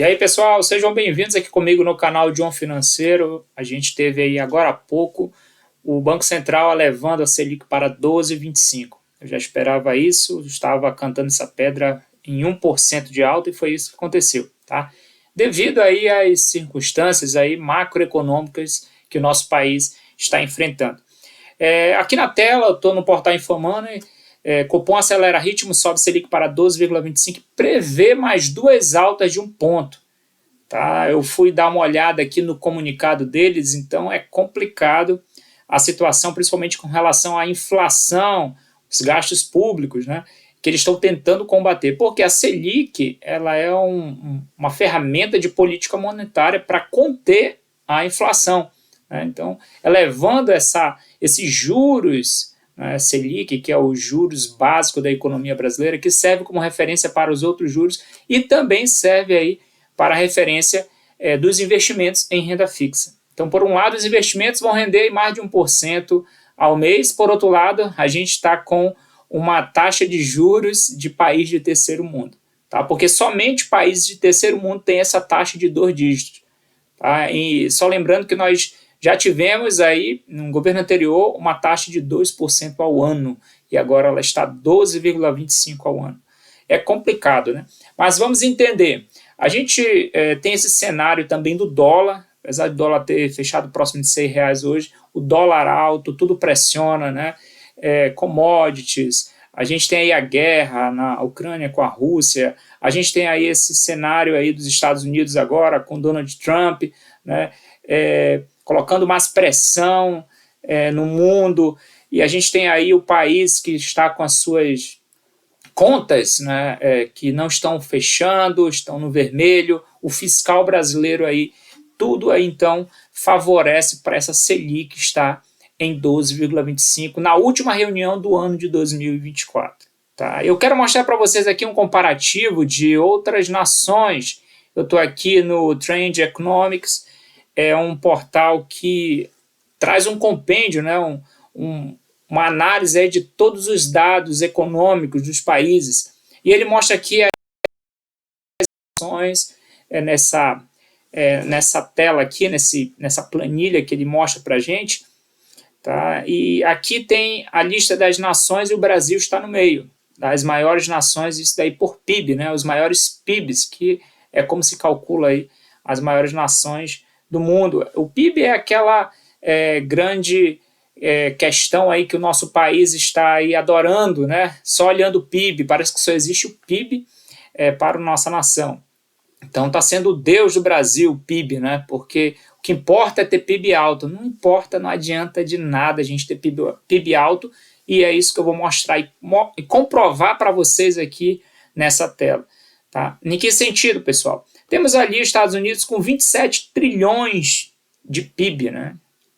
E aí, pessoal, sejam bem-vindos aqui comigo no canal John Financeiro. A gente teve aí agora há pouco o Banco Central elevando a Selic para 12,25. Eu já esperava isso, estava cantando essa pedra em 1% de alta e foi isso que aconteceu, tá? Devido aí às circunstâncias aí macroeconômicas que o nosso país está enfrentando. Aqui na tela, eu estou no portal Infomoney. Copom acelera ritmo, sobe Selic para 12,25, prevê mais duas altas de 1 ponto. Tá? Eu fui dar uma olhada aqui no comunicado deles, então é complicado a situação, principalmente com relação à inflação, os gastos públicos, né, que eles estão tentando combater, porque a Selic ela é uma ferramenta de política monetária para conter a inflação, né? Então, elevando esses juros, Selic, que é o juros básico da economia brasileira, que serve como referência para os outros juros e também serve aí para a referência dos investimentos em renda fixa. Então, por um lado, os investimentos vão render mais de 1% ao mês, por outro lado, a gente está com uma taxa de juros de país de terceiro mundo, tá? Porque somente países de terceiro mundo têm essa taxa de 2 dígitos. Tá? E só lembrando que nós já tivemos aí, no governo anterior, uma taxa de 2% ao ano, e agora ela está 12,25% ao ano. É complicado, né? Mas vamos entender. A gente tem esse cenário também do dólar, apesar do dólar ter fechado próximo de R$6 hoje, o dólar alto, tudo pressiona, né? Commodities, a gente tem aí a guerra na Ucrânia com a Rússia, a gente tem aí esse cenário aí dos Estados Unidos agora com Donald Trump, né? Colocando mais pressão no mundo, e a gente tem aí o país que está com as suas contas, né, que não estão fechando, estão no vermelho, o fiscal brasileiro aí, tudo aí então favorece para essa Selic que está em 12,25 na última reunião do ano de 2024. Tá? Eu quero mostrar para vocês aqui um comparativo de outras nações. Eu estou aqui no Trend Economics, é um portal que traz um compêndio, né, uma análise aí de todos os dados econômicos dos países. E ele mostra aqui as ações nessa tela aqui, nessa planilha que ele mostra para a gente. Tá? E aqui tem a lista das nações e o Brasil está no meio, das maiores nações, isso daí por PIB, né? Os maiores PIBs, que é como se calcula aí as maiores nações do mundo. O PIB é aquela grande questão aí que o nosso país está aí adorando, né? Só olhando o PIB, parece que só existe o PIB para a nossa nação. Então está sendo o Deus do Brasil, o PIB, né? Porque o que importa é ter PIB alto. Não importa, não adianta de nada a gente ter PIB alto, e é isso que eu vou mostrar e comprovar para vocês aqui nessa tela. Tá? Em que sentido, pessoal? Temos ali os Estados Unidos com 27 trilhões de PIB, né?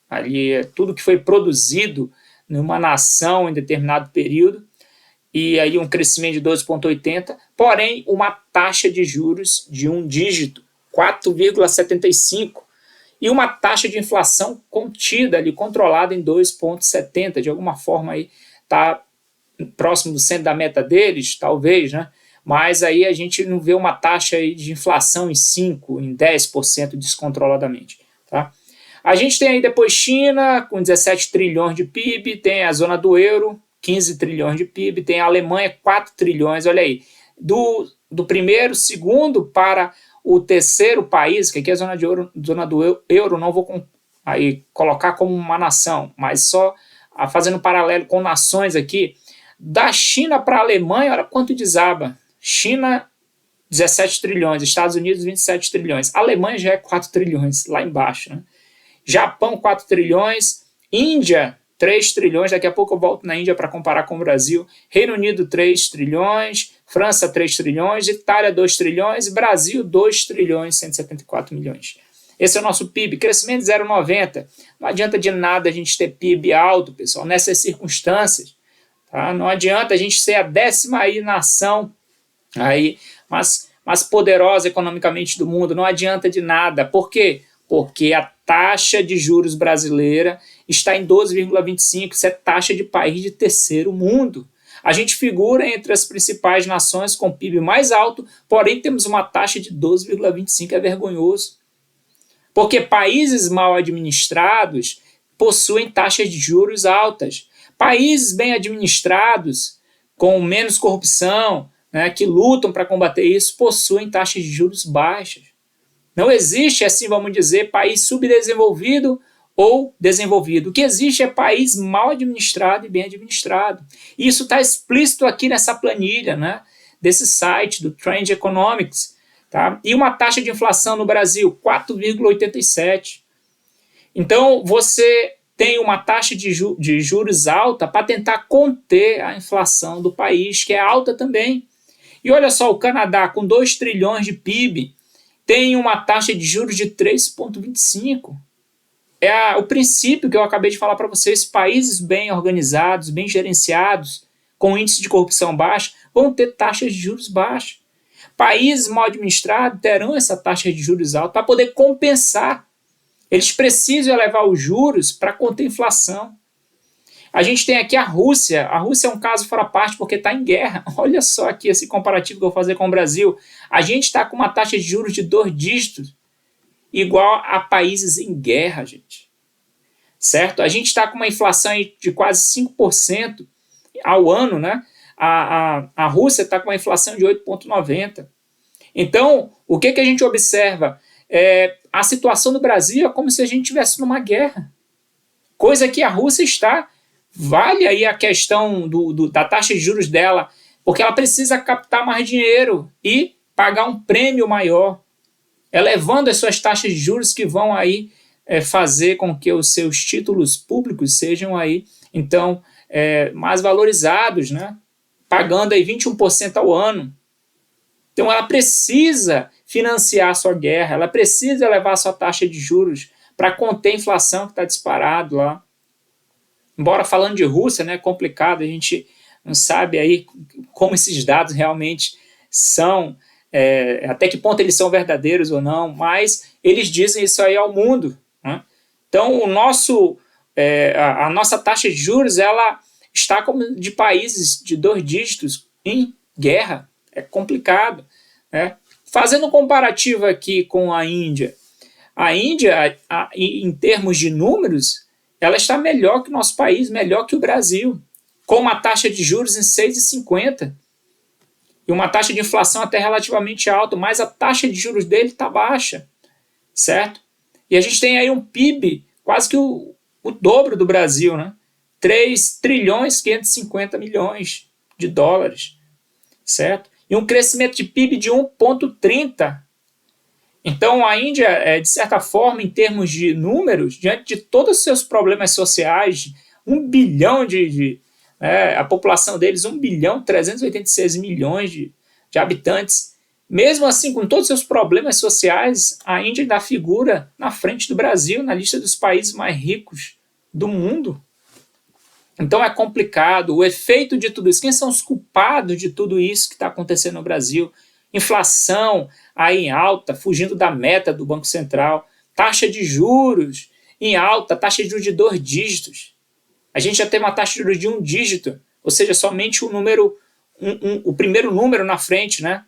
Ali é tudo que foi produzido numa nação em determinado período, e aí um crescimento de 12,80, porém uma taxa de juros de 1 dígito, 4,75, e uma taxa de inflação contida ali, controlada em 2,70, de alguma forma aí está próximo do centro da meta deles, talvez, né? Mas aí a gente não vê uma taxa aí de inflação em 5%, em 10% descontroladamente, tá? A gente tem aí depois China, com 17 trilhões de PIB, tem a zona do euro, 15 trilhões de PIB, tem a Alemanha, 4 trilhões, olha aí. Do primeiro, segundo para o terceiro país, que aqui é a zona do euro, não vou aí colocar como uma nação, mas só fazendo um paralelo com nações aqui, da China para a Alemanha, olha quanto desaba. China, 17 trilhões, Estados Unidos, 27 trilhões. A Alemanha já é 4 trilhões, lá embaixo, né? Japão, 4 trilhões. Índia, 3 trilhões. Daqui a pouco eu volto na Índia para comparar com o Brasil. Reino Unido, 3 trilhões. França, 3 trilhões. Itália, 2 trilhões. Brasil, 2 trilhões, 174 milhões. Esse é o nosso PIB. Crescimento de 0,90. Não adianta de nada a gente ter PIB alto, pessoal, nessas circunstâncias. Tá? Não adianta a gente ser a 10ª aí nação aí, mais poderosa economicamente do mundo. Não adianta de nada. Por quê? Porque a taxa de juros brasileira está em 12,25, isso é taxa de país de terceiro mundo. A gente figura entre as principais nações com PIB mais alto, porém temos uma taxa de 12,25, é vergonhoso. Porque países mal administrados possuem taxas de juros altas. Países bem administrados, com menos corrupção, né, que lutam para combater isso, possuem taxas de juros baixas. Não existe, assim vamos dizer, país subdesenvolvido ou desenvolvido. O que existe é país mal administrado e bem administrado. E isso está explícito aqui nessa planilha, né, desse site, do Trend Economics. Tá? E uma taxa de inflação no Brasil, 4,87. Então, você tem uma taxa de juros alta para tentar conter a inflação do país, que é alta também. E olha só, o Canadá, com 2 trilhões de PIB, tem uma taxa de juros de 3,25. É o princípio que eu acabei de falar para vocês. Países bem organizados, bem gerenciados, com índice de corrupção baixo, vão ter taxas de juros baixas. Países mal administrados terão essa taxa de juros alta para poder compensar. Eles precisam elevar os juros para conter a inflação. A gente tem aqui a Rússia. A Rússia é um caso fora parte porque está em guerra. Olha só aqui esse comparativo que eu vou fazer com o Brasil. A gente está com uma taxa de juros de 2 dígitos, igual a países em guerra, gente. Certo? A gente está com uma inflação de quase 5% ao ano, né? A Rússia está com uma inflação de 8,90%. Então, o que a gente observa? A situação do Brasil é como se a gente estivesse numa guerra. Coisa que a Rússia está. Vale aí a questão da taxa de juros dela, porque ela precisa captar mais dinheiro e pagar um prêmio maior, elevando as suas taxas de juros que vão aí fazer com que os seus títulos públicos sejam aí, então, mais valorizados, né? Pagando aí 21% ao ano. Então ela precisa financiar a sua guerra, ela precisa elevar a sua taxa de juros para conter a inflação que está disparado lá. Embora falando de Rússia, né, é complicado, a gente não sabe aí como esses dados realmente são, até que ponto eles são verdadeiros ou não, mas eles dizem isso aí ao mundo, né? Então a nossa taxa de juros ela está como de países de 2 dígitos em guerra. É complicado, né? Fazendo um comparativo aqui com a Índia, em termos de números, ela está melhor que o nosso país, melhor que o Brasil, com uma taxa de juros em 6,50 e uma taxa de inflação até relativamente alta, mas a taxa de juros dele está baixa, certo? E a gente tem aí um PIB quase que o dobro do Brasil, né? 3 trilhões 550 milhões de dólares, certo? E um crescimento de PIB de 1,30. Então, a Índia, de certa forma, em termos de números, diante de todos os seus problemas sociais, 1 bilhão a população deles, 1 bilhão 386 milhões de habitantes, mesmo assim, com todos os seus problemas sociais, a Índia ainda figura na frente do Brasil, na lista dos países mais ricos do mundo. Então é complicado, o efeito de tudo isso, quem são os culpados de tudo isso que está acontecendo no Brasil? Inflação aí em alta, fugindo da meta do Banco Central, taxa de juros em alta, taxa de juros de 2 dígitos. A gente já tem uma taxa de juros de 1 dígito, ou seja, somente o primeiro número na frente, né?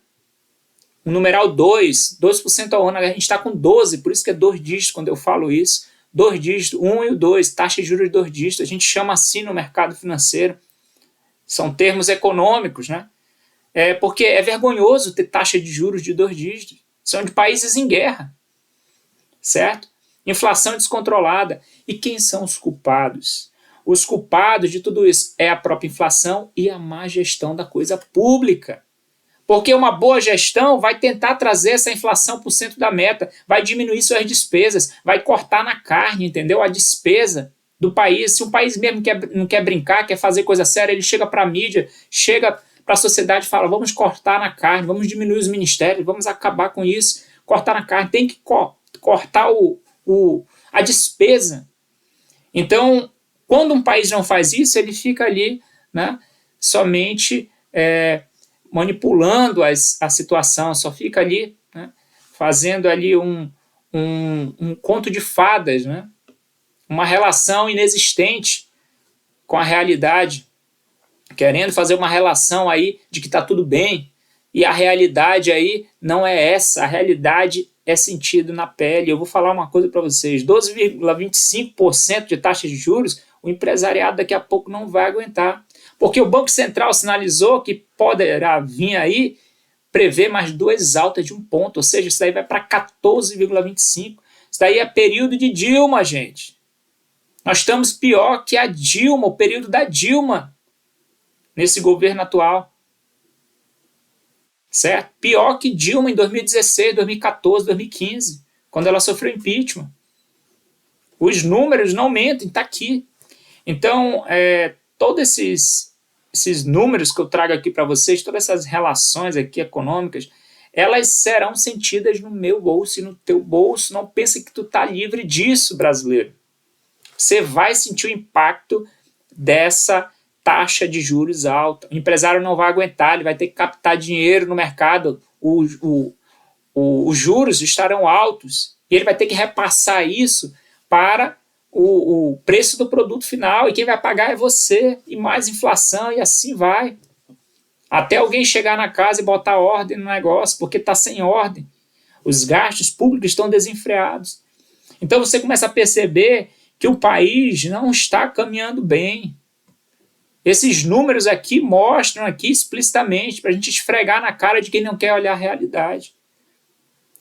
O numeral 2% ao ano, a gente está com 12, por isso que é 2 dígitos quando eu falo isso. 2 dígitos, 1 e o 2, taxa de juros de 2 dígitos, a gente chama assim no mercado financeiro. São termos econômicos, né? Porque é vergonhoso ter taxa de juros de 2 dígitos. São de países em guerra, certo? Inflação descontrolada. E quem são os culpados? Os culpados de tudo isso é a própria inflação e a má gestão da coisa pública. Porque uma boa gestão vai tentar trazer essa inflação para o centro da meta, vai diminuir suas despesas, vai cortar na carne, entendeu? A despesa do país. Se um país mesmo não quer brincar, quer fazer coisa séria, ele chega para a mídia, chega para a sociedade e fala, vamos cortar na carne, vamos diminuir os ministérios, vamos acabar com isso, cortar na carne, tem que cortar a despesa. Então, quando um país não faz isso, ele fica ali, né, somente manipulando a situação, só fica ali, né, fazendo ali um conto de fadas, né, uma relação inexistente com a realidade. querendo fazer uma relação aí de que está tudo bem, e a realidade aí não é essa, a realidade é sentido na pele. Eu vou falar uma coisa para vocês, 12,25% de taxa de juros, o empresariado daqui a pouco não vai aguentar, porque o Banco Central sinalizou que poderá vir aí prever mais 2 altas de 1 ponto, ou seja, isso daí vai para 14,25%. Isso daí é período de Dilma, gente. Nós estamos pior que a Dilma, o período da Dilma, nesse governo atual. Certo? Pior que Dilma em 2016, 2014, 2015, quando ela sofreu impeachment. Os números não mentem, está aqui. Então, todos esses números que eu trago aqui para vocês, todas essas relações aqui econômicas, elas serão sentidas no meu bolso e no teu bolso. Não pense que tu está livre disso, brasileiro. Você vai sentir o impacto dessa taxa de juros alta. O empresário não vai aguentar, ele vai ter que captar dinheiro no mercado, os juros estarão altos e ele vai ter que repassar isso para o preço do produto final, e quem vai pagar é você, e mais inflação, e assim vai. Até alguém chegar na casa e botar ordem no negócio, porque está sem ordem. Os gastos públicos estão desenfreados. Então você começa a perceber que o país não está caminhando bem. Esses números aqui mostram aqui explicitamente para a gente esfregar na cara de quem não quer olhar a realidade.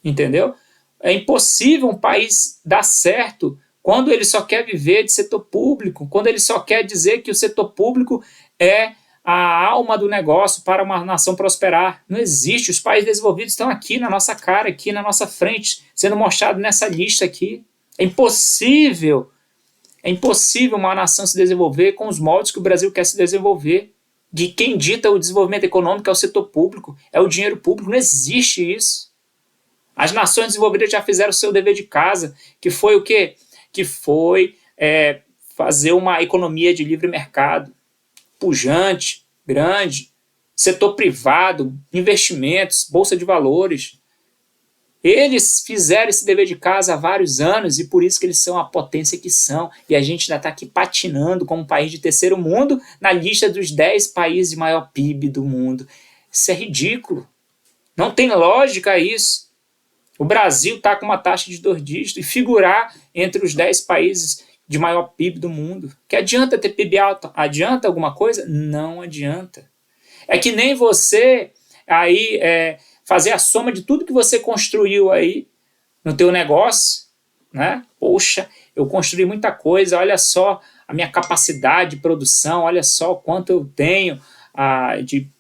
Entendeu? É impossível um país dar certo quando ele só quer viver de setor público, quando ele só quer dizer que o setor público é a alma do negócio para uma nação prosperar. Não existe. Os países desenvolvidos estão aqui na nossa cara, aqui na nossa frente, sendo mostrado nessa lista aqui. É impossível uma nação se desenvolver com os moldes que o Brasil quer se desenvolver. De quem dita o desenvolvimento econômico é o setor público, é o dinheiro público. Não existe isso. As nações desenvolvidas já fizeram o seu dever de casa, que foi o quê? Que foi fazer uma economia de livre mercado, pujante, grande, setor privado, investimentos, bolsa de valores. Eles fizeram esse dever de casa há vários anos e por isso que eles são a potência que são. E a gente ainda está aqui patinando como um país de terceiro mundo na lista dos 10 países de maior PIB do mundo. Isso é ridículo. Não tem lógica isso. O Brasil está com uma taxa de 2 dígitos e figurar entre os 10 países de maior PIB do mundo. Que adianta ter PIB alto? Adianta alguma coisa? Não adianta. É que nem você aí fazer a soma de tudo que você construiu aí no teu negócio, né? Poxa, eu construí muita coisa, olha só a minha capacidade de produção, olha só o quanto eu tenho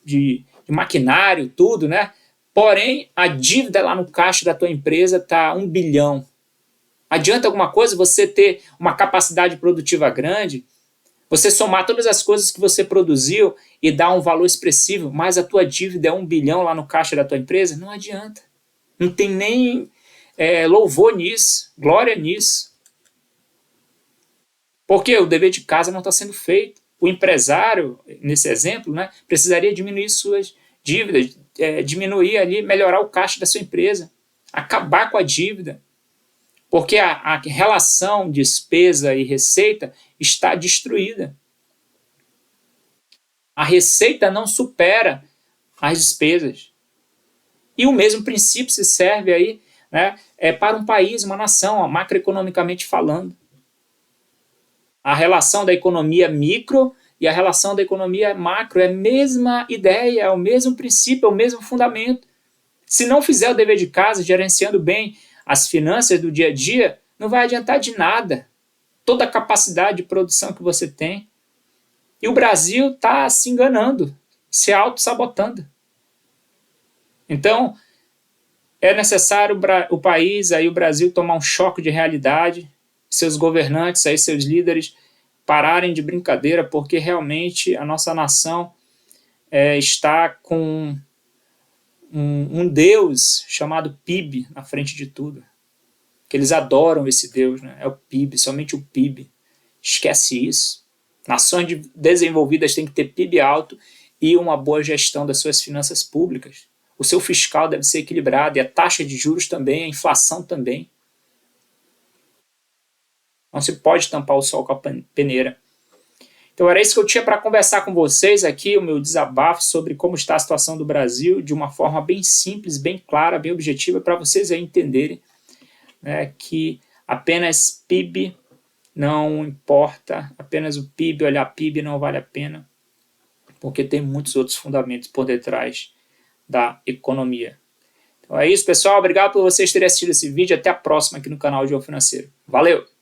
de maquinário, tudo, né? Porém, a dívida lá no caixa da tua empresa está 1 bilhão. Adianta alguma coisa você ter uma capacidade produtiva grande, você somar todas as coisas que você produziu e dar um valor expressivo, mas a tua dívida é 1 bilhão lá no caixa da tua empresa? Não adianta. Não tem nem louvor nisso, glória nisso. Porque o dever de casa não está sendo feito. O empresário, nesse exemplo, né, precisaria diminuir suas dívidas, diminuir ali, melhorar o caixa da sua empresa, acabar com a dívida. Porque a relação despesa e receita está destruída. A receita não supera as despesas. E o mesmo princípio se serve aí, né, para um país, uma nação, macroeconomicamente falando. A relação da economia micro e a relação da economia macro é a mesma ideia, é o mesmo princípio, é o mesmo fundamento. Se não fizer o dever de casa, gerenciando bem as finanças do dia a dia, não vai adiantar de nada toda a capacidade de produção que você tem. E o Brasil está se enganando, se auto-sabotando. Então, é necessário o país, aí, o Brasil, tomar um choque de realidade, seus governantes, aí, seus líderes, pararem de brincadeira, porque realmente a nossa nação está com um Deus chamado PIB na frente de tudo. Que eles adoram esse Deus, né? É o PIB, somente o PIB. Esquece isso. Nações desenvolvidas têm que ter PIB alto e uma boa gestão das suas finanças públicas. O seu fiscal deve ser equilibrado, e a taxa de juros também, a inflação também. Não se pode tampar o sol com a peneira. Então era isso que eu tinha para conversar com vocês aqui, o meu desabafo sobre como está a situação do Brasil, de uma forma bem simples, bem clara, bem objetiva, para vocês aí entenderem, né, que apenas PIB não importa, apenas o PIB, olhar PIB não vale a pena, porque tem muitos outros fundamentos por detrás da economia. Então é isso, pessoal. Obrigado por vocês terem assistido esse vídeo. Até a próxima aqui no canal de João Financeiro. Valeu!